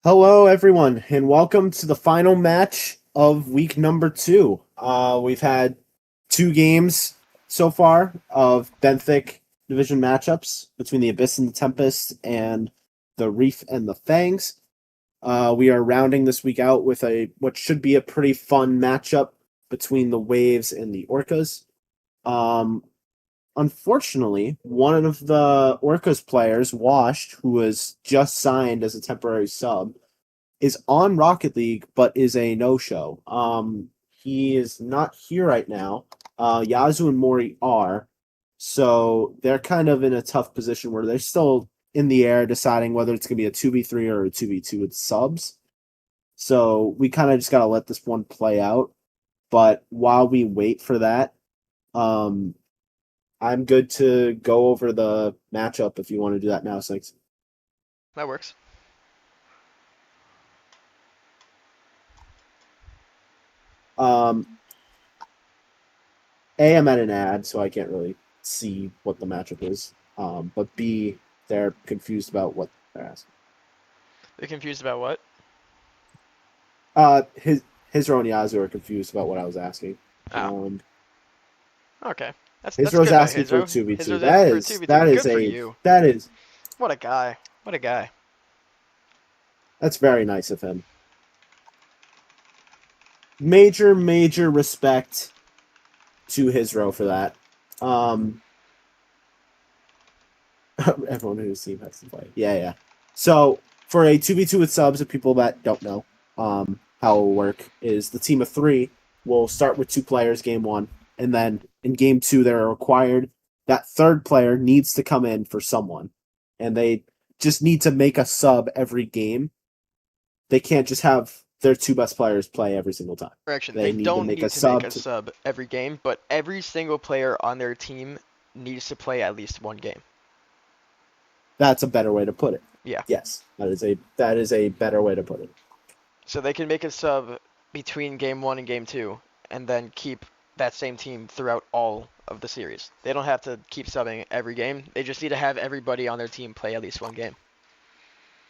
Hello, everyone, and welcome to the final match of week number 2. We've had 2 games so far of Benthic Division matchups between the Abyss and the Tempest and the Reef and the Fangs. We are rounding this week out with what should be a pretty fun matchup between the Waves and the Orcas. Unfortunately, one of the Orcas players, Washed, who was just signed as a temporary sub, is on Rocket League, but is a no-show. He is not here right now. Yazoo and Mori are, so they're kind of in a tough position where they're still in the air deciding whether it's going to be a 2v3 or a 2v2 with subs. So we kind of just got to let this one play out. But while we wait for that, I'm good to go over the matchup if you want to do that now, Six. That works. A, I'm at an ad, so I can't really see what the matchup is. But B, they're confused about what they're asking. They're confused about what? Hizro and Yazoo are confused about what I was asking. Oh. Okay. That's Hizro's good by asking for a Hizro. 2v2. Hizro's asking for a 2v2. Good for you. What a guy. What a guy. That's very nice of him. Major respect to Hizro for that. Everyone who's team has to play. Yeah. So for a 2v2 with subs, of people that don't know how it will work, is the team of 3 will start with 2 players game 1, and then in game 2 they're required that third player needs to come in for someone, and they just need to make a sub every game. They can't just have their 2 best players play every single time. Correction. They don't need to make a sub every game, but every single player on their team needs to play at least one game. That's a better way to put it. Yeah. Yes, that is a better way to put it. So they can make a sub between game 1 and game 2, and then keep that same team throughout all of the series. They don't have to keep subbing every game. They just need to have everybody on their team play at least one game.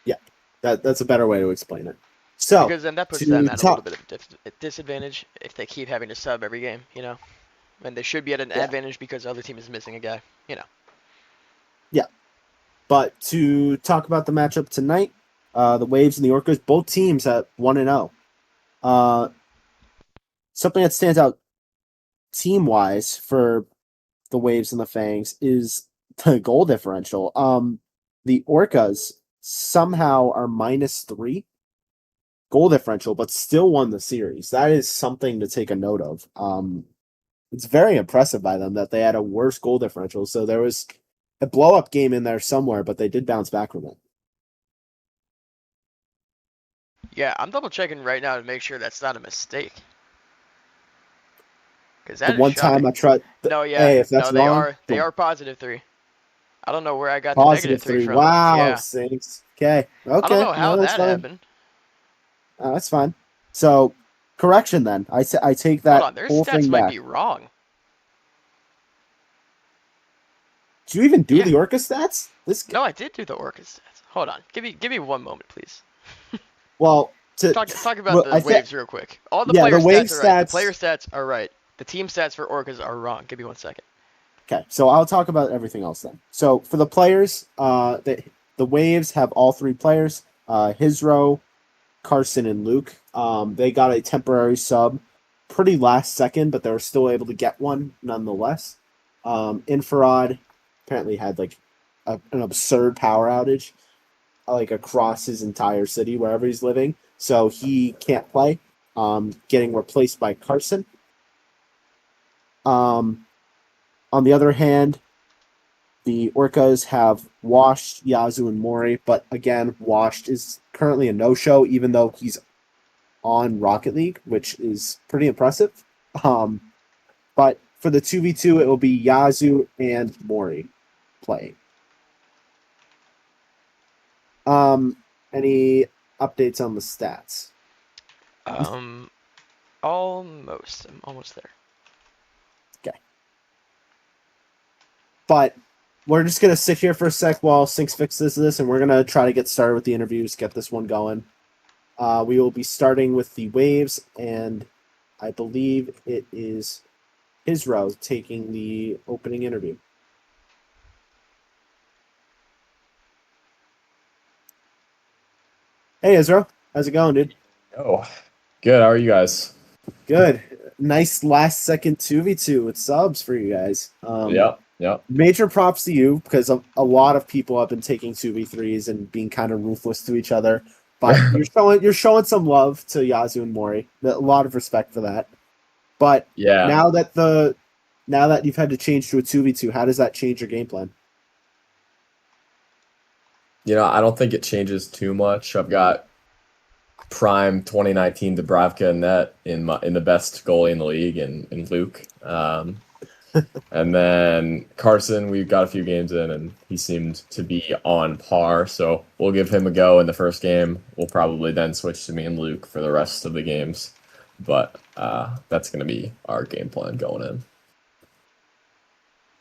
Yeah, that's a better way to explain it. So because then that puts them at a little bit of a disadvantage if they keep having to sub every game, and they should be at an advantage because the other team is missing a guy, Yeah, but to talk about the matchup tonight, the Waves and the Orcas, both teams at 1-0. Something that stands out team-wise for the Waves and the Fangs is the goal differential. The Orcas somehow are -3 goal differential, but still won the series. That is something to take a note of. It's very impressive by them that they had a worse goal differential. So there was a blow-up game in there somewhere, but they did bounce back from it. Yeah, I'm double-checking right now to make sure that's not a mistake. Because that the one shocking. time I tried. Hey, if that's wrong, they are +3. I don't know where I got positive the -3 from. Wow, yeah. Sinks. Okay. I don't know how that happened. That's fine. So, correction then. I take that Hold on, their whole stats thing might back. be wrong. Did you even do the Orca stats? No, I did do the Orca stats. Hold on. Give me one moment, please. Well, talk about the Waves real quick. All the player stats are right. The player stats are right. The team stats for Orcas are wrong. Give me 1 second. Okay, so I'll talk about everything else then. So for the players, the Waves have all 3 players, Hizro, Carson, and Luke. They got a temporary sub pretty last second, but they were still able to get one nonetheless. Infrared apparently had like an absurd power outage like across his entire city, wherever he's living. So he can't play, getting replaced by Carson. On the other hand, the Orcas have Washed, Yazoo, and Mori, but again, Washed is currently a no-show, even though he's on Rocket League, which is pretty impressive. But for the 2v2, it will be Yazoo and Mori playing. Any updates on the stats? Almost. I'm almost there. Okay. But we're just going to sit here for a sec while Sinks fixes this, and we're going to try to get started with the interviews, get this one going. We will be starting with the Waves, and I believe it is Israel taking the opening interview. Hey, Israel. How's it going, dude? Oh, good. How are you guys? Good. Nice last second 2v2 with subs for you guys. Yep. Major props to you because a lot of people have been taking 2v3s and being kind of ruthless to each other. But you're showing some love to Yazoo and Mori. A lot of respect for that. But Yeah. now that you've had to change to a 2v2, how does that change your game plan? I don't think it changes too much. I've got prime 2019 Dubravka in net in the best goalie in the league in Luke. And then Carson, we've got a few games in, and he seemed to be on par. So we'll give him a go in the first game. We'll probably then switch to me and Luke for the rest of the games. But that's going to be our game plan going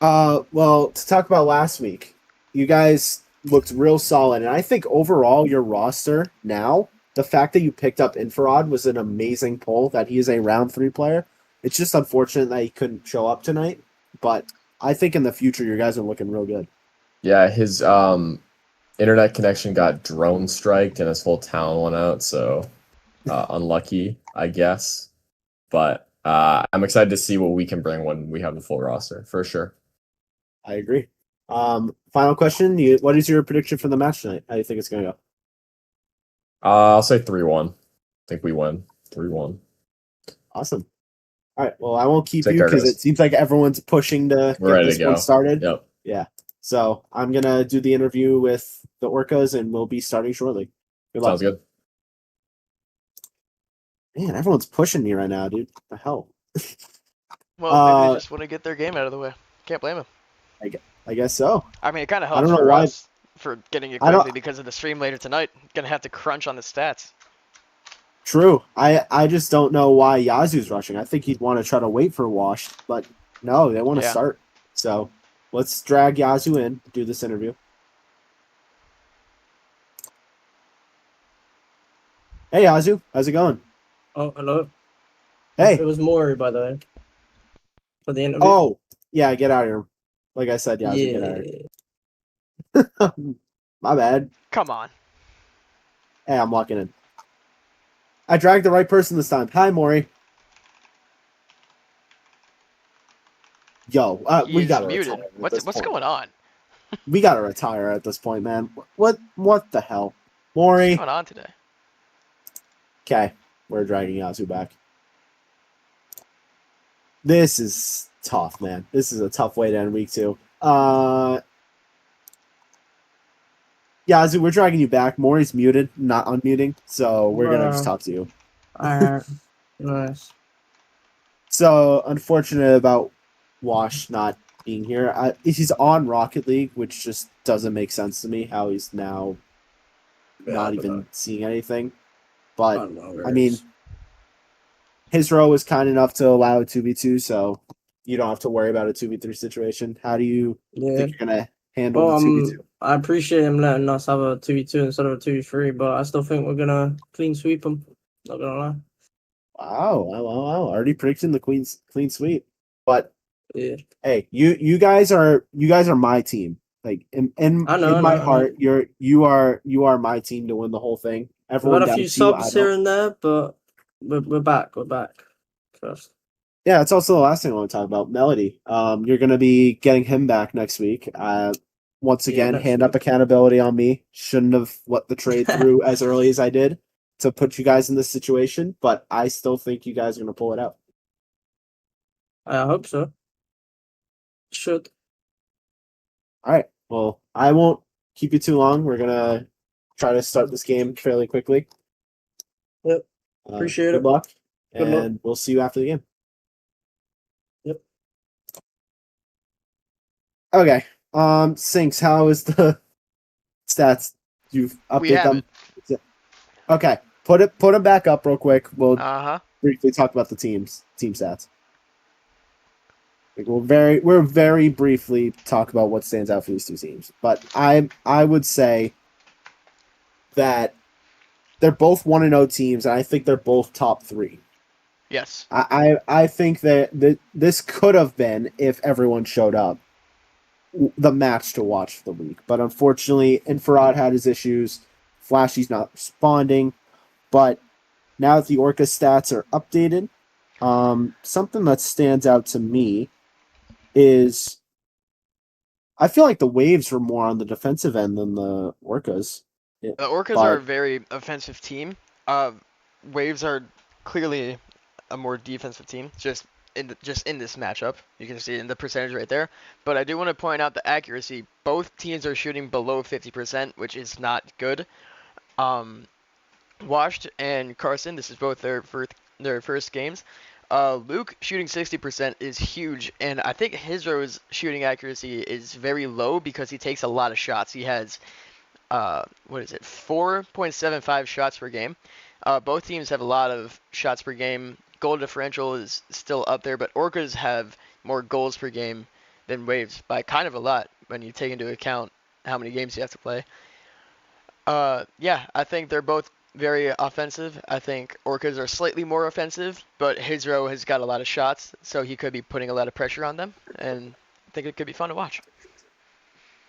in. Well, to talk about last week, you guys looked real solid, and I think overall your roster now, the fact that you picked up Infrared was an amazing pull. That he is a round 3 player. It's just unfortunate that he couldn't show up tonight, but I think in the future you guys are looking real good. Yeah, his internet connection got drone striked and his whole town went out, so unlucky, I guess. But I'm excited to see what we can bring when we have the full roster, for sure. I agree. Final question: what is your prediction for the match tonight? How do you think it's going to go? I'll say 3-1. I think we win 3-1. Awesome. All right. Well, I won't keep Take you care, because guys. it seems like everyone's pushing to We're get ready this to one go. started. Yep. Yeah. So I'm gonna do the interview with the Orcas, and we'll be starting shortly. Good luck. Sounds good. Man, everyone's pushing me right now, dude. What the hell? Well, maybe they just want to get their game out of the way. Can't blame them. I guess so. I mean, it kind of I helps don't know for why. us for getting it I don't. quickly because of the stream later tonight. Gonna have to crunch on the stats. True. I just don't know why Yazoo's rushing. I think he'd want to try to wait for Wash, but no, they want to Yeah. start. So let's drag Yazoo in, do this interview. Hey Yazoo, how's it going? Oh, hello. Hey. It was Maury, by the way, for the interview. Oh, yeah, get out of here. Like I said, Yazoo, get out of here. My bad. Come on. Hey, I'm locking in. I dragged the right person this time. Hi, Maury. Yo, we He's gotta muted. retire. What's going on? We gotta retire at this point, man. What the hell, What's Maury? going on today? Okay, we're dragging Yazoo back. This is tough, man. This is a tough way to end week 2. Yazoo, we're dragging you back. Maury's muted, not unmuting, so we're gonna just talk to you. Alright. Nice. So unfortunate about Wash not being here. He's on Rocket League, which just doesn't make sense to me. How he's now not even seeing anything. But I mean, his row was kind enough to allow a 2v2, so you don't have to worry about a 2v3 situation. How do you think you're gonna handle the 2v2? I appreciate him letting us have a 2v2 instead of a 2v3, but I still think we're gonna clean sweep him. Not gonna lie. Wow! Already predicting the clean sweep. But Yeah. hey, you guys are my team. Like in my heart, you are my team to win the whole thing. Everyone We've had a few doubts you. subs here and there, but we're back. We're back. First. Yeah, that's also the last thing I want to talk about. Melody. You're gonna be getting him back next week. Once again, hand up accountability on me. Shouldn't have let the trade through as early as I did to put you guys in this situation, but I still think you guys are gonna pull it out. I hope so. Should. All right. Well, I won't keep you too long. We're gonna try to start this game fairly quickly. Yep. Appreciate it. Good luck. Good luck. And we'll see you after the game. Yep. Okay. Sinks, how is the stats? You've updated them? Okay. Put them back up real quick. We'll briefly talk about the team stats. Like we're very briefly talk about what stands out for these two teams. But I would say that they're both 1-0 teams, and I think they're both top 3. Yes. I think that this could have been, if everyone showed up, the match to watch for the week. But unfortunately, Infrared had his issues. Flashy's not responding. But now that the Orca stats are updated, something that stands out to me is I feel like the Waves were more on the defensive end than the Orcas. The Orcas are a very offensive team. Waves are clearly a more defensive team. Just in this matchup, you can see it in the percentage right there. But I do want to point out the accuracy. Both teams are shooting below 50%, which is not good. Washed and Carson, this is both their first games. Luke shooting 60% is huge, and I think Hizro's shooting accuracy is very low because he takes a lot of shots. He has 4.75 shots per game. Both teams have a lot of shots per game. Goal differential is still up there, but Orcas have more goals per game than Waves by kind of a lot when you take into account how many games you have to play. Yeah, I think they're both very offensive. I think Orcas are slightly more offensive, but Hizro has got a lot of shots, so he could be putting a lot of pressure on them, and I think it could be fun to watch.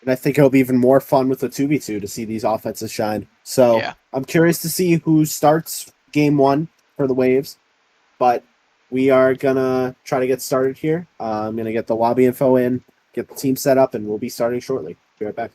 And I think it'll be even more fun with the 2v2 to see these offenses shine. So Yeah. I'm curious to see who starts game 1 for the Waves, but we are going to try to get started here. I'm going to get the lobby info in, get the team set up, and we'll be starting shortly. Be right back.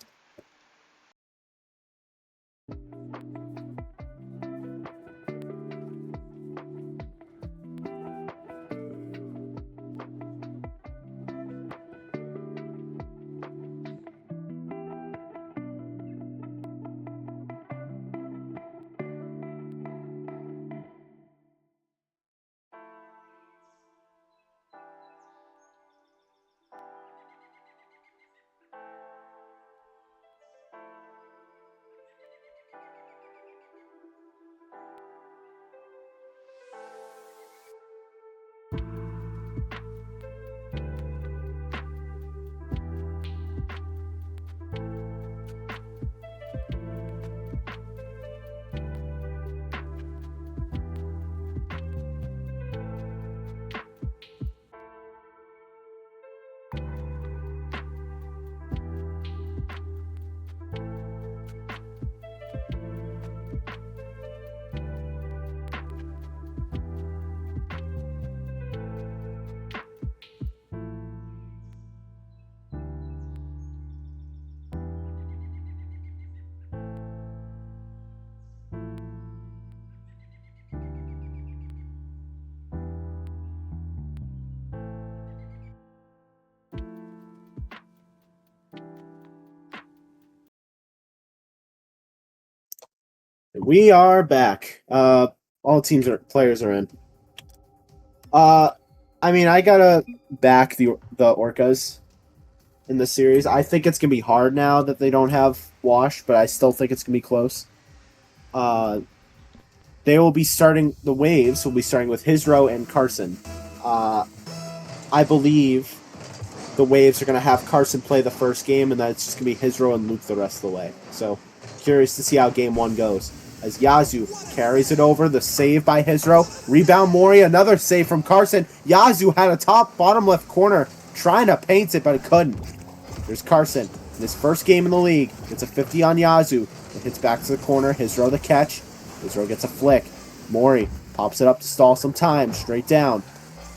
We are back. All players are in. I mean, I gotta back the Orcas in the series. I think it's gonna be hard now that they don't have Wash, but I still think it's gonna be close. They will be starting. The Waves will be starting with Hizro and Carson. I believe the Waves are gonna have Carson play the first game, and then it's just gonna be Hizro and Luke the rest of the way. So, curious to see how game 1 goes. As Yazoo carries it over, the save by Hizro. Rebound Mori, another save from Carson. Yazoo had a bottom left corner, trying to paint it, but it couldn't. There's Carson in his first game in the league. Gets a 50 on Yazoo. It hits back to the corner. Hizro the catch. Hizro gets a flick. Mori pops it up to stall some time. Straight down.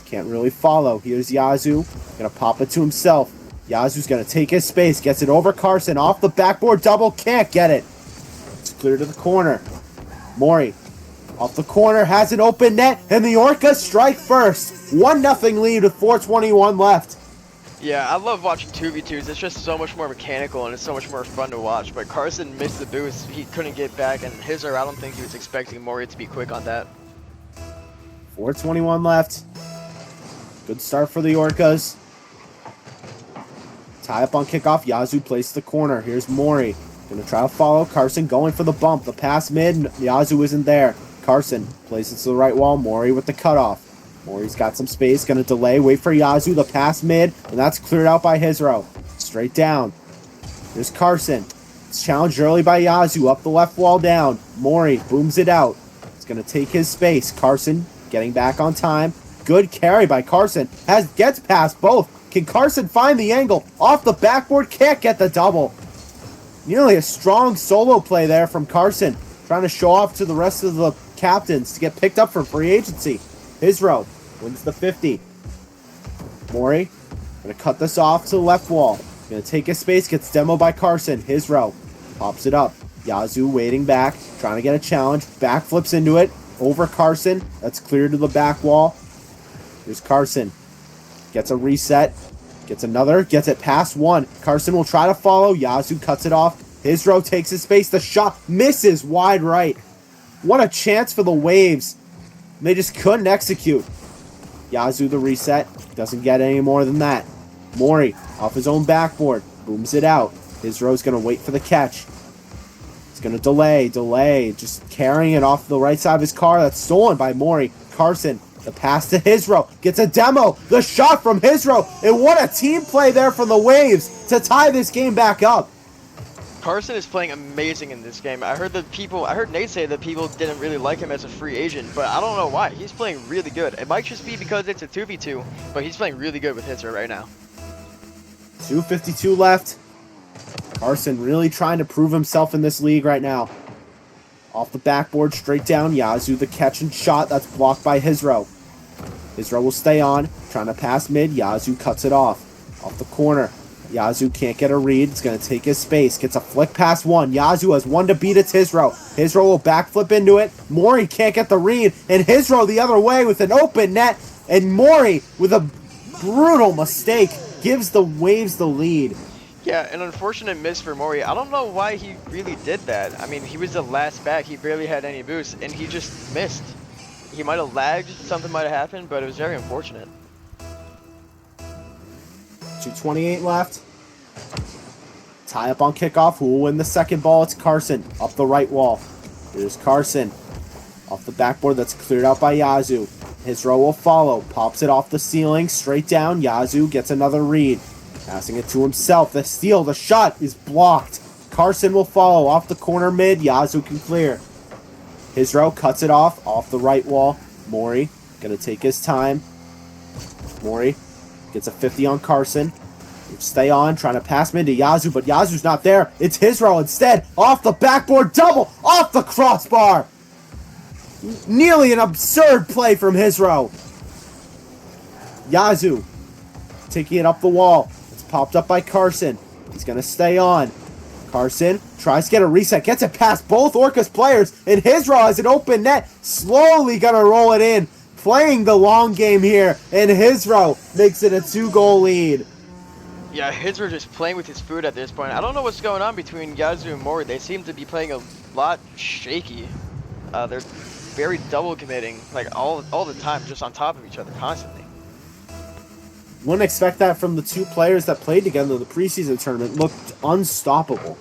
Can't really follow. Here's Yazoo. Gonna pop it to himself. Yazoo's gonna take his space. Gets it over Carson. Off the backboard double. Can't get it. It's clear to the corner. Mori off the corner, has an open net, and the Orcas strike first. 1-0 lead with 4:21 left. Yeah, I love watching 2v2s. It's just so much more mechanical and it's so much more fun to watch. But Carson missed the boost. He couldn't get back, and Hizro, I don't think he was expecting Mori to be quick on that. 4:21 left. Good start for the Orcas. Tie up on kickoff. Yazoo plays the corner. Here's Mori. Gonna try to follow. Carson going for the bump. The pass mid. Yazoo isn't there. Carson plays it to the right wall. Mori with the cutoff. Mori's got some space. Gonna delay. Wait for Yazoo. The pass mid. And that's cleared out by Hizro. Straight down. There's Carson. It's challenged early by Yazoo. Up the left wall down. Mori booms it out. He's going to take his space. Carson getting back on time. Good carry by Carson. Gets past both. Can Carson find the angle? Off the backboard. Can't get the double. Nearly a strong solo play there from Carson. Trying to show off to the rest of the captains to get picked up for free agency. Hisro wins the 50. Mori going to cut this off to the left wall. Going to take his space. Gets demoed by Carson. Hisro pops it up. Yazoo waiting back. Trying to get a challenge. Backflips into it. Over Carson. That's clear to the back wall. Here's Carson. Gets a reset. Gets another. Gets it past one. Carson will try to follow. Yazoo cuts it off. Hisro takes his space. The shot misses wide right. What a chance for the Waves. They just couldn't execute. Yazoo the reset. Doesn't get any more than that. Mori off his own backboard. Booms it out. Hisro's going to wait for the catch. He's going to delay. Just carrying it off the right side of his car. That's stolen by Mori. Carson. The pass to Hisro. Gets a demo. The shot from Hisro. And what a team play there from the Waves to tie this game back up. Carson is playing amazing in this game. I heard Nate say that people didn't really like him as a free agent, but I don't know why. He's playing really good. It might just be because it's a 2v2, but he's playing really good with Hisro right now. 2:52 left. Carson really trying to prove himself in this league right now. Off the backboard, straight down. Yazoo the catch and shot. That's blocked by Hisro. Hisro will stay on. Trying to pass mid. Yazoo cuts it off. Off the corner. Yazoo can't get a read. It's going to take his space. Gets a flick past one. Yazoo has one to beat. It's Hisro. Hisro will backflip into it. Mori can't get the read. And Hisro the other way with an open net. And Mori with a brutal mistake gives the Waves the lead. Yeah, an unfortunate miss for Mori. I don't know why he really did that. I mean, he was the last back. He barely had any boost, and he just missed. He might have lagged. Something might have happened, but it was very unfortunate. 2:28 left. Tie up on kickoff. Who will win the second ball? It's Carson. Up the right wall. Here's Carson. Off the backboard. That's cleared out by Yazoo. Hisro will follow. Pops it off the ceiling. Straight down. Yazoo gets another read. Passing it to himself. The steal. The shot is blocked. Carson will follow. Off the corner mid. Yazoo can clear. Hisro cuts it off the right wall. Mori going to take his time. Mori gets a 50 on Carson. Stay on, trying to pass mid to Yazoo, but Yazoo's not there. It's Hisro instead. Off the backboard, double, off the crossbar. Nearly an absurd play from Hisro. Yazoo taking it up the wall. It's popped up by Carson. He's going to stay on. Carson tries to get a reset, gets it past both Orcas players, and Hisro has an open net. Slowly going to roll it in. Playing the long game here, and Hisro makes it a 2-goal lead. Yeah, Hisro just playing with his food at this point. I don't know what's going on between Yazoo and Mori. They seem to be playing a lot shaky. They're very double committing, like all the time, just on top of each other constantly. Wouldn't expect that from the two players that played together in the preseason tournament. Looked unstoppable.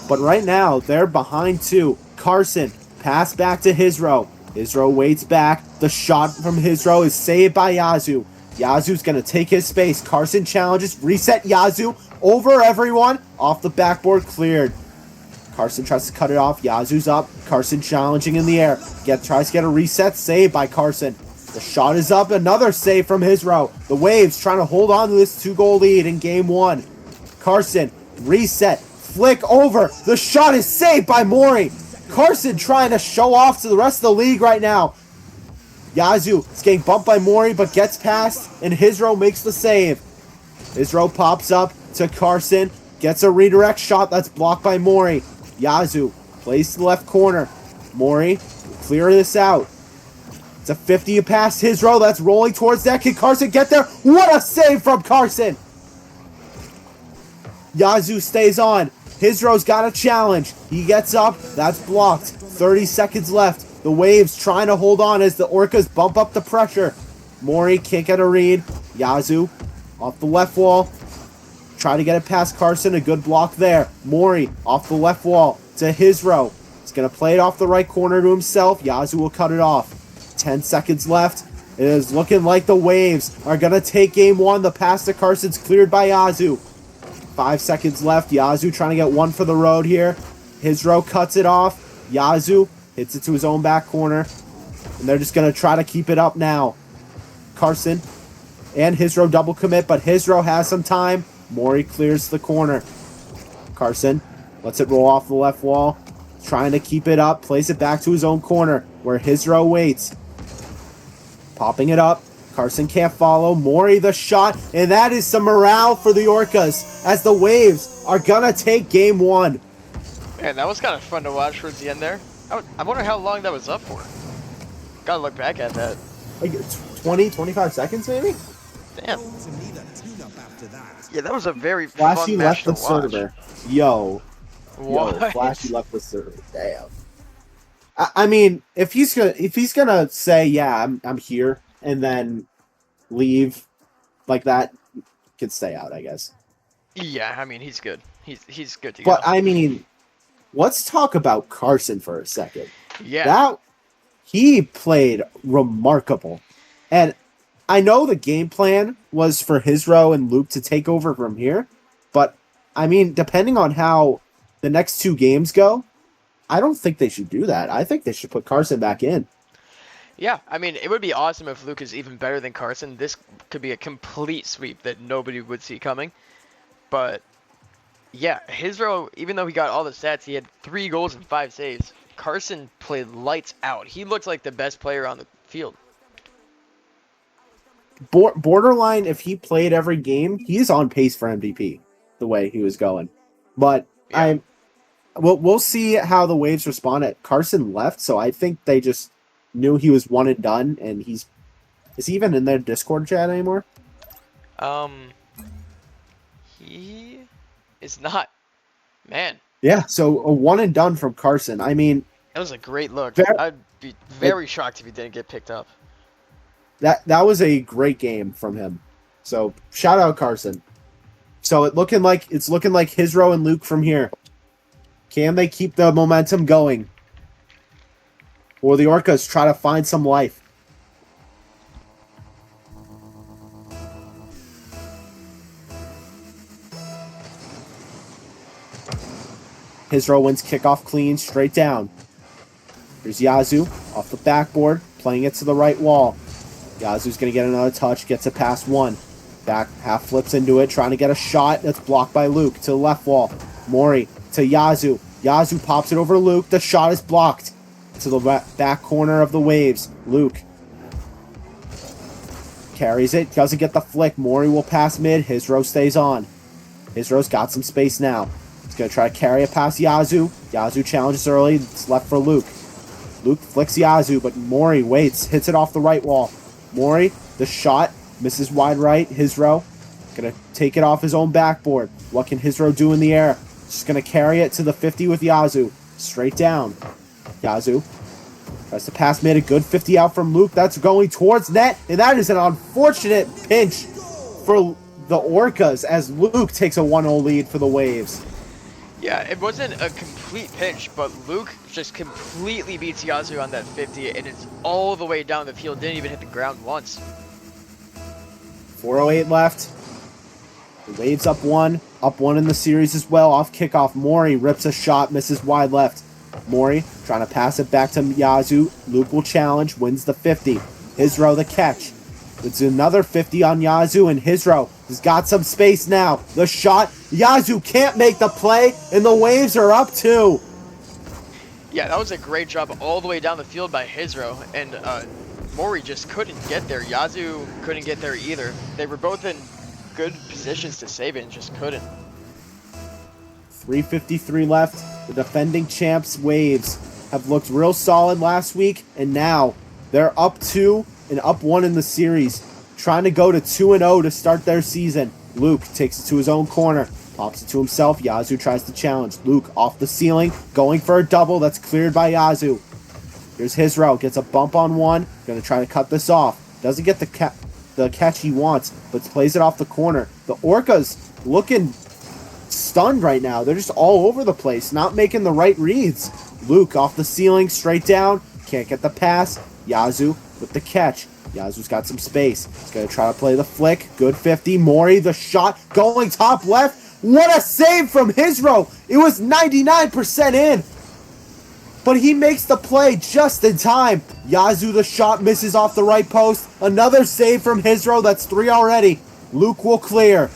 But right now, they're behind two. Carson, pass back to Hisro. Hisro waits back. The shot from Hisro is saved by Yazoo. Yazoo's going to take his space. Carson challenges. Reset Yazoo. Over everyone. Off the backboard. Cleared. Carson tries to cut it off. Yazoo's up. Carson challenging in the air. Tries to get a reset. Saved by Carson. The shot is up. Another save from Hisro. The Waves trying to hold on to this 2-goal lead in game one. Carson. Reset. Flick over. The shot is saved by Mori. Carson trying to show off to the rest of the league right now. Yazoo is getting bumped by Mori, but gets past, and Hisro makes the save. Hisro pops up to Carson, gets a redirect shot that's blocked by Mori. Yazoo plays to the left corner. Mori will clear this out. It's a 50 past Hisro that's rolling towards that. Can Carson get there? What a save from Carson! Yazoo stays on. Hisro's got a challenge. He gets up. That's blocked. 30 seconds left. The Waves trying to hold on as the Orcas bump up the pressure. Mori can't get a read. Yazoo off the left wall. Try to get it past Carson. A good block there. Mori off the left wall to Hisro. He's going to play it off the right corner to himself. Yazoo will cut it off. 10 seconds left. It is looking like the Waves are going to take game one. The pass to Carson's cleared by Yazoo. 5 seconds left. Yazoo trying to get one for the road here. Hizro cuts it off. Yazoo hits it to his own back corner. And they're just going to try to keep it up now. Carson and Hizro double commit, but Hizro has some time. Mori clears the corner. Carson lets it roll off the left wall. Trying to keep it up. Plays it back to his own corner where Hizro waits. Popping it up. Carson can't follow. Mori the shot. And that is some morale for the Orcas as the Waves are going to take game one. Man, that was kind of fun to watch towards the end there. I wonder how long that was up for. Gotta look back at that. Like 20, 25 seconds maybe? Damn. Yeah, that was a very Flashy fun match left to the watch. server. Yo, What? Flashy left the server. Damn. I mean, if he's gonna say, yeah, I'm here, and then leave like that, he can stay out, I guess. Yeah, I mean, he's good. He's good to go. But I mean, let's talk about Carson for a second. Yeah. He played remarkable. And I know the game plan was for Hizro and Luke to take over from here, but I mean, depending on how the next two games go, I don't think they should do that. I think they should put Carson back in. Yeah, I mean, it would be awesome if Luke is even better than Carson. This could be a complete sweep that nobody would see coming. But yeah, Hizro, even though he got all the stats, he had 3 goals and 5 saves. Carson played lights out. He looked like the best player on the field. Borderline, if he played every game, he's on pace for MVP the way he was going. But Yeah. we'll see how the Waves respond. Carson left, so I think they just knew he was one and done. And is he even in their Discord chat anymore? He is not. Man, Yeah, so a one and done from Carson. I mean, that was a great look. Very- I'd be very shocked if he didn't get picked up. that was a great game from him. So shout out Carson. So it's looking like Hizro and Luke from here. Can they keep the momentum going? Or the Orcas try to find some life? Hizro wins kickoff clean, straight down. Here's Yazoo off the backboard, playing it to the right wall. Yazoo's going to get another touch, gets it past one. Back half flips into it, trying to get a shot. That's blocked by Luke to the left wall. Mori to Yazoo. Yazoo pops it over Luke. The shot is blocked to the back corner of the Waves. Luke carries it, doesn't get the flick. Mori will pass mid. Hizro stays on. Hizro's got some space now. He's going to try to carry it past Yazoo. Yazoo challenges early. It's left for Luke. Luke flicks Yazoo, but Mori waits. Hits it off the right wall. Mori, the shot. Misses wide right. Hizro going to take it off his own backboard. What can Hizro do in the air? Just going to carry it to the 50 with Yazoo. Straight down. Yazoo tries to pass mid. A good 50 out from Luke. That's going towards net. And that is an unfortunate pinch for the Orcas as Luke takes a 1-0 lead for the Waves. Yeah, it wasn't a complete pinch, but Luke just completely beats Yazoo on that 50, and it's all the way down the field. Didn't even hit the ground once. 4:08 left. The Waves up one in the series as well. Off kickoff, Mori rips a shot, misses wide left. Mori trying to pass it back to Yazoo. Luke will challenge, wins the 50. Hizro the catch. It's another 50 on Yazoo, and Hizro has got some space now. The shot, Yazoo can't make the play, and the Waves are up 2. Yeah, that was a great job all the way down the field by Hizro, and Mori just couldn't get there. Yazoo couldn't get there either. They were both in good positions to save it and just couldn't. 3:53 left. The defending champs Waves have looked real solid last week, and now they're up 2 and up 1 in the series, trying to go to 2-0 to start their season. Luke takes it to his own corner, pops it to himself. Yazoo tries to challenge. Luke off the ceiling, going for a double. That's cleared by Yazoo. Here's Hizro, gets a bump on one, going to try to cut this off. Doesn't get the catch he wants, but plays it off the corner. The Orcas looking stunned right now. They're just all over the place, not making the right reads. Luke off the ceiling, straight down, can't get the pass. Yazoo with the catch. Yazoo's got some space. He's going to try to play the flick. Good 50. Mori, the shot, going top left. What a save from Hizro! It was 99% in! But he makes the play just in time. Yazoo, the shot misses off the right post. Another save from Hizro. That's 3 already. Luke will clear.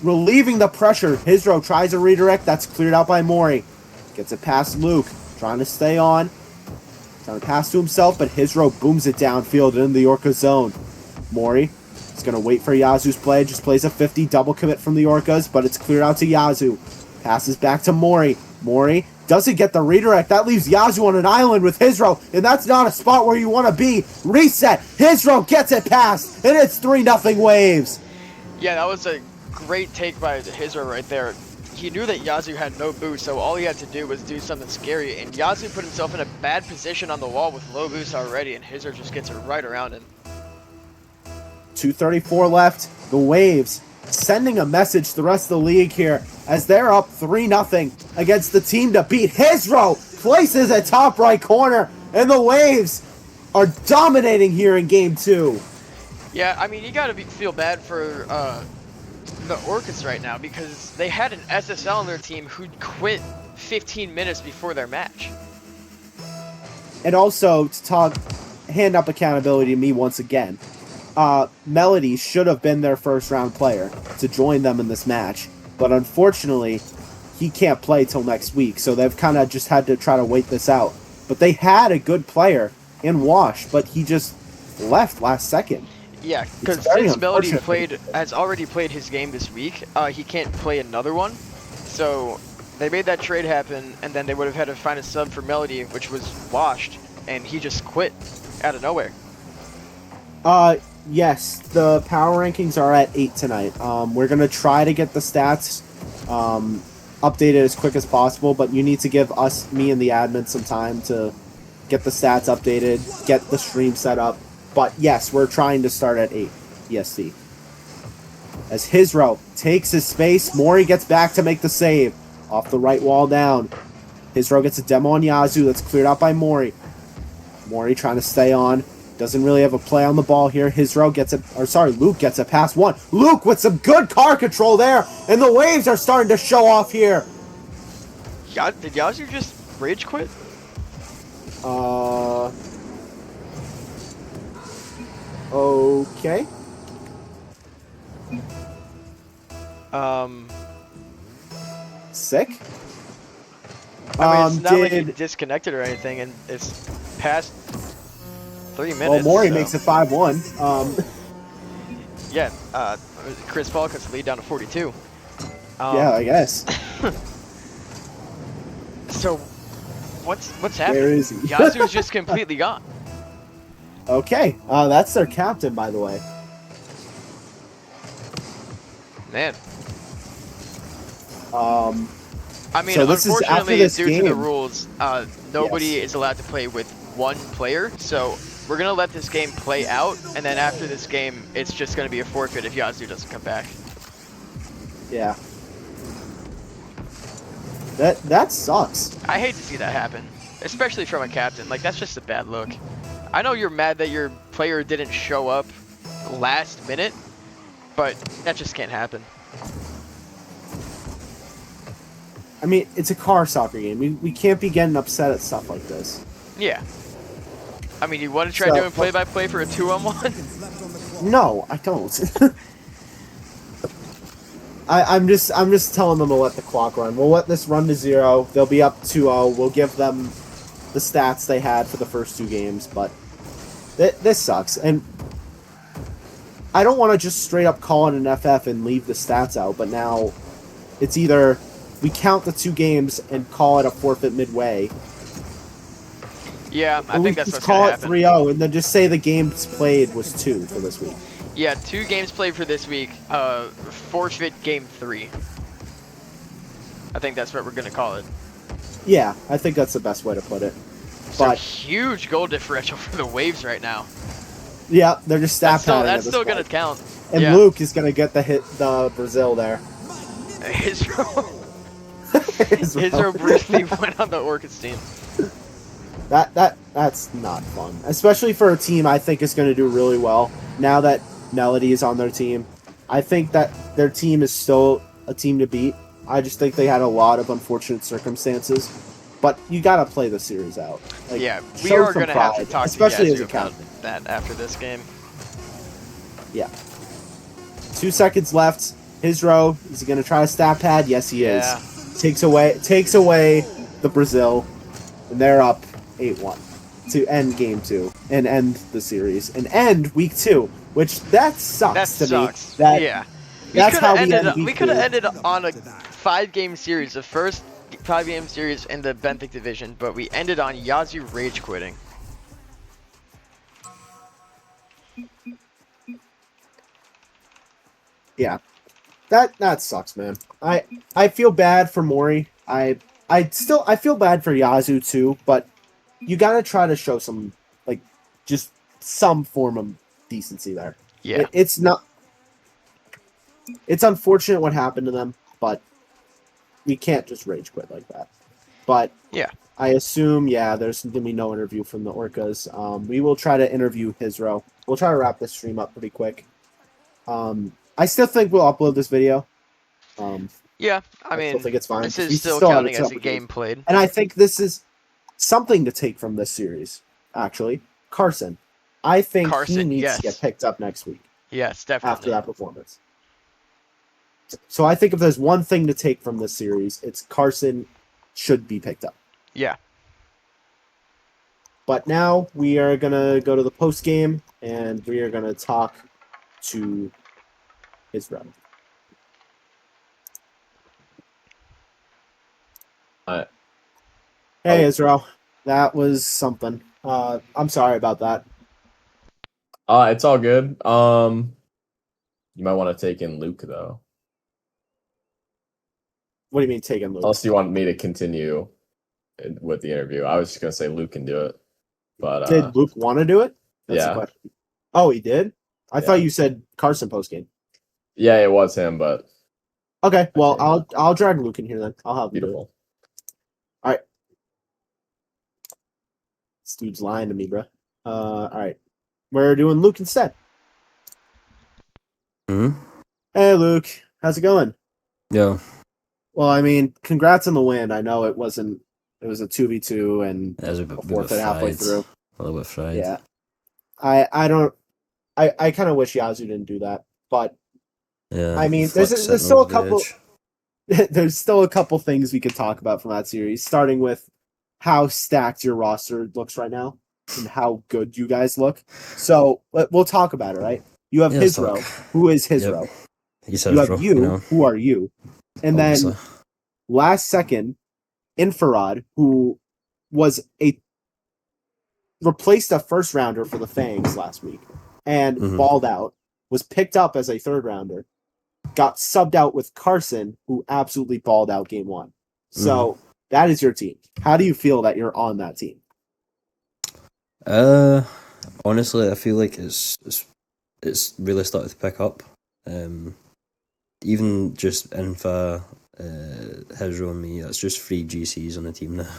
Relieving the pressure. Hizro tries a redirect. That's cleared out by Mori. Gets it past Luke. Trying to stay on. Trying to pass to himself, but Hizro booms it downfield into the Orca zone. Mori is going to wait for Yazoo's play. Just plays a 50 double commit from the Orcas, but it's cleared out to Yazoo. Passes back to Mori. Mori doesn't get the redirect. That leaves Yazoo on an island with Hizro, and that's not a spot where you want to be. Reset. Hizro gets it past, and it's 3-0 Waves. Yeah, that was a great take by Hizro right there. He knew that Yazoo had no boost, so all he had to do was do something scary, and Yazoo put himself in a bad position on the wall with low boost already, and Hizro just gets it right around him. 2:34 left. The Waves sending a message to the rest of the league here as they're up 3-0 against the team to beat. Hizro places at top right corner, and the Waves are dominating here in game 2. Yeah, I mean, you gotta feel bad for the Orcas right now because they had an SSL on their team who'd quit 15 minutes before their match. And also, to hand up accountability to me once again, Melody should have been their first round player to join them in this match, but unfortunately, he can't play till next week, so they've kind of just had to try to wait this out. But they had a good player in Wash, but he just left last second. Yeah, because since Melody has already played his game this week, he can't play another one, so they made that trade happen, and then they would have had to find a sub for Melody, which was Washed, and he just quit out of nowhere. Yes, the power rankings are at 8 tonight. We're going to try to get the stats updated as quick as possible, but you need to give us, me and the admin, some time to get the stats updated, get the stream set up. But yes, we're trying to start at 8 EST. As Hizro takes his space, Mori gets back to make the save. Off the right wall down. Hizro gets a demo on Yazoo that's cleared out by Mori. Mori trying to stay on. Doesn't really have a play on the ball here. Hizro gets it, Luke gets it past one. Luke with some good car control there, and the Waves are starting to show off here. Did Yazoo just rage quit? Okay. Sick. I mean, it's not like he disconnected or anything, and it's past 3 minutes. Well, Mori makes it 5-1. Yeah, Chris Paul cuts the lead down to 42. Yeah, I guess. So, what's happening? Where is he? Yazoo's just completely gone. Okay, that's their captain, by the way. Man. I mean, so this is after unfortunately, this due game. to the rules, nobody is allowed to play with one player, so we're going to let this game play out, and then after this game, it's just going to be a forfeit if Yazoo doesn't come back. Yeah. That sucks. I hate to see that happen, especially from a captain. Like, that's just a bad look. I know you're mad that your player didn't show up last minute, but that just can't happen. I mean, it's a car soccer game. We can't be getting upset at stuff like this. Yeah. I mean, you want to try doing play-by-play for a 2-on-1? No, I don't. I'm just telling them to let the clock run. We'll let this run to 0. They'll be up 2-0. We'll give them the stats they had for the first 2 games, but this sucks. And I don't want to just straight up call it an FF and leave the stats out, but now it's either we count the 2 games and call it a forfeit midway. Yeah, I think that's what's going to to happen. Call it 3-0 and then just say the games played was 2 for this week. Yeah, 2 games played for this week. Forfeit game 3. I think that's what we're gonna call it. Yeah, I think that's the best way to put it. So But huge goal differential for the Waves right now. yeah, they're just stat padding. That's still gonna count. And yeah. Luke is gonna get the Brazil there. Hizro briefly went on the Orcas team. That's not fun, especially for a team I think is going to do really well now that Melody is on their team. I think that their team is still a team to beat. I just think they had a lot of unfortunate circumstances. But you gotta play the series out. Like, Yeah, we show are some going to have to pride, talk to especially as Yazoo a about captain. that after this game. Yeah. 2 seconds left. His row. Is he gonna try a stat pad? Yes, he Yeah. is. Takes away the Brazil, and they're up 8-1 to end game 2 and end the series and end week 2. Which that sucks That to sucks. me. Yeah. That's how we end We week could have 2. ended on a 5-game series, the first 5-game series in the Benthic Division, but we ended on Yazoo rage quitting. Yeah. That sucks, man. I feel bad for Mori. I feel bad for Yazoo too, but you gotta try to show some, like, just some form of decency there. Yeah. It's not. It's unfortunate what happened to them, but we can't just rage quit like that. But Yeah. I assume, there's gonna be no interview from the Orcas. We will try to interview Hisro. We'll try to wrap this stream up pretty quick. I still think we'll upload this video. Yeah, I I still mean, think it's fine. this We is still still have counting it as a up. game played. And I think this is something to take from this series, actually. Carson. I think he Carson, needs yes. to get picked up next week Yes, after definitely. that performance. So I think if there's one thing to take from this series, it's Carson should be picked up. Yeah. But now we are going to go to the post game, and we are going to talk to his rep. Hey, Israel. That was something. I'm sorry about that. It's all good. You might want to take in Luke though. What do you mean taking Luke? Unless you want me to continue with the interview. I was just gonna say Luke can do it. But Did Luke want to do it? That's the yeah. question. Oh, he did? I Yeah. thought you said Carson post game. Yeah, it was him, but Okay, well, Okay. I'll drag Luke in here then. I'll have him do it. beautiful. This dude's lying to me, bro. All right. We're doing Luke instead. Hmm? Hey, Luke. How's it going? Yeah, Well, I mean, congrats on the win. I know it was a 2v2 and it was a a bit forfeit halfway fried. through. A little bit fried. Yeah. I kind of wish Yazoo didn't do that, but Yeah. I mean, Flick there's sitting still a over the couple edge. there's still a couple things we could talk about from that series, starting with how stacked your roster looks right now and how good you guys look. So we'll talk about it, right? You have Yeah, let's Hisro. talk. Who is Yep. Hisro? He says, You have bro, you. know, Who are you? And obviously. then last second, Infrared, who was replaced a first rounder for the Fangs last week and Mhm. balled out, was picked up as a third rounder, got subbed out with Carson, who absolutely balled out game 1. So that is your team. How do you feel that you're on that team? Honestly, I feel like it's really started to pick up. Even just Infa, Hezro and me, that's just 3 GCs on the team now,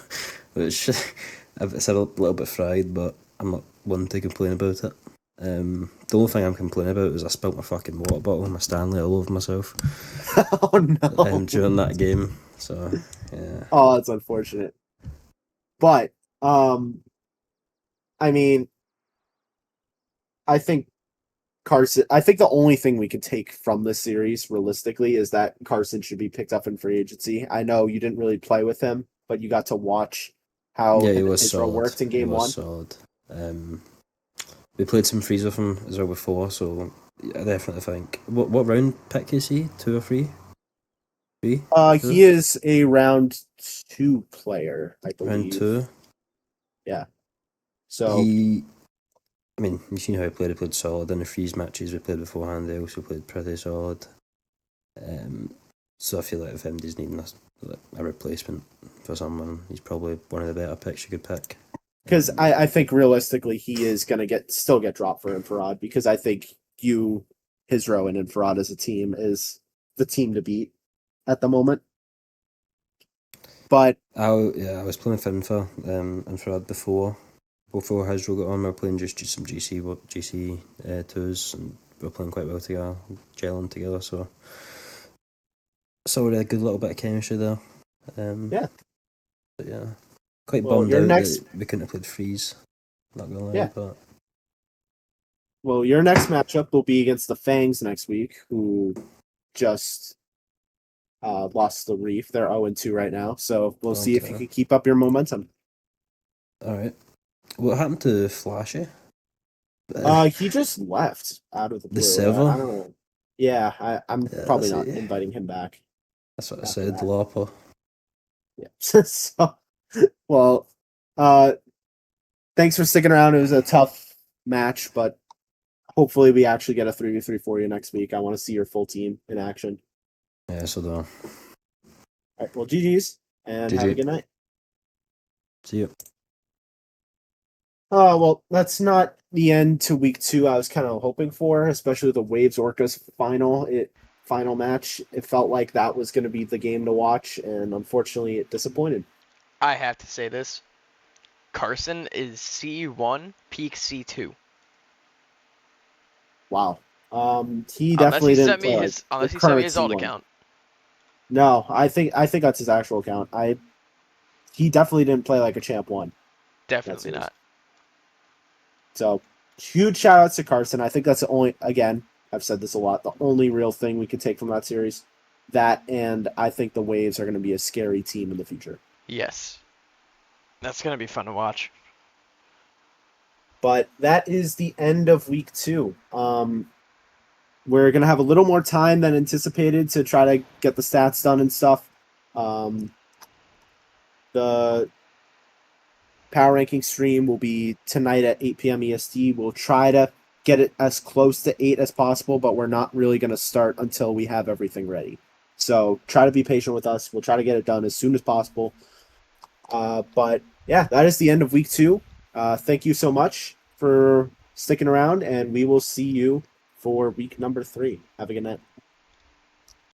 which it's a little bit fried, but I'm not one to complain about it. The only thing I'm complaining about is I spilt my fucking water bottle and my Stanley all over myself Oh no! during that game. So yeah. Oh, that's unfortunate. But I mean, I think Carson. I think the only thing we could take from this series, realistically, is that Carson should be picked up in free agency. I know you didn't really play with him, but you got to watch how Yeah, he him and was Israel solid. worked in He game 1. was solid. We played some freeze with him as well before, so I definitely think. What round pick is he? 2 or 3? 3? He is a round 2 player, I believe. Round 2. Yeah. So I mean, you've seen how he played. He played solid in the freeze matches we played beforehand. They also played pretty solid. So I feel like if MD's needing a replacement for someone, he's probably one of the better picks you could pick. because I think realistically he is going to still get dropped for Infrared, because I think Hisro and Infrared as a team is the team to beat at the moment. But I was playing Finfa Infrared before Hasbro got on. We were playing just some GC twos, and we were playing quite well together, gelling together. So saw a good little bit of chemistry there. Yeah. But yeah, quite Well, bummed your out next- that we couldn't have played Freeze. Not gonna lie, Yeah. but Well, your next matchup will be against the Fangs next week, who just lost the Reef. They're 0-2 right now, so we'll see if you Okay. can keep up your momentum. all right. What happened to Flashy? He just left out of the blue. server? I don't know. Yeah, I'm Yeah, probably that's not it. inviting him back. That's what I after said, that. Lapa. Yeah. So, well, thanks for sticking around. It was a tough match, but hopefully we actually get a 3v3 for you next week. I want to see your full team in action. Yeah, so do I. All right, well, GG's, and have a GG. good night. See you. Well, that's not the end to week 2 I was kind of hoping for, especially the Waves Orcas final match. It felt like that was going to be the game to watch, and unfortunately it disappointed. I have to say this. Carson is C1, peak C2. Wow. He definitely didn't play like Unless the he sent me current his alt C1. account. No, I think that's his actual account. He definitely didn't play like a champ 1. Definitely That's not. So, huge shout outs to Carson. I think that's the only, again, I've said this a lot, the only real thing we could take from that series. That, and I think the Waves are going to be a scary team in the future. Yes. That's going to be fun to watch. But that is the end of week 2. We're going to have a little more time than anticipated to try to get the stats done and stuff. The power ranking stream will be tonight at 8 p.m. EST. We'll try to get it as close to 8 as possible, but we're not really going to start until we have everything ready. So try to be patient with us. We'll try to get it done as soon as possible. But yeah, that is the end of week 2. Thank you so much for sticking around, and we will see you for week number 3. Have a good night.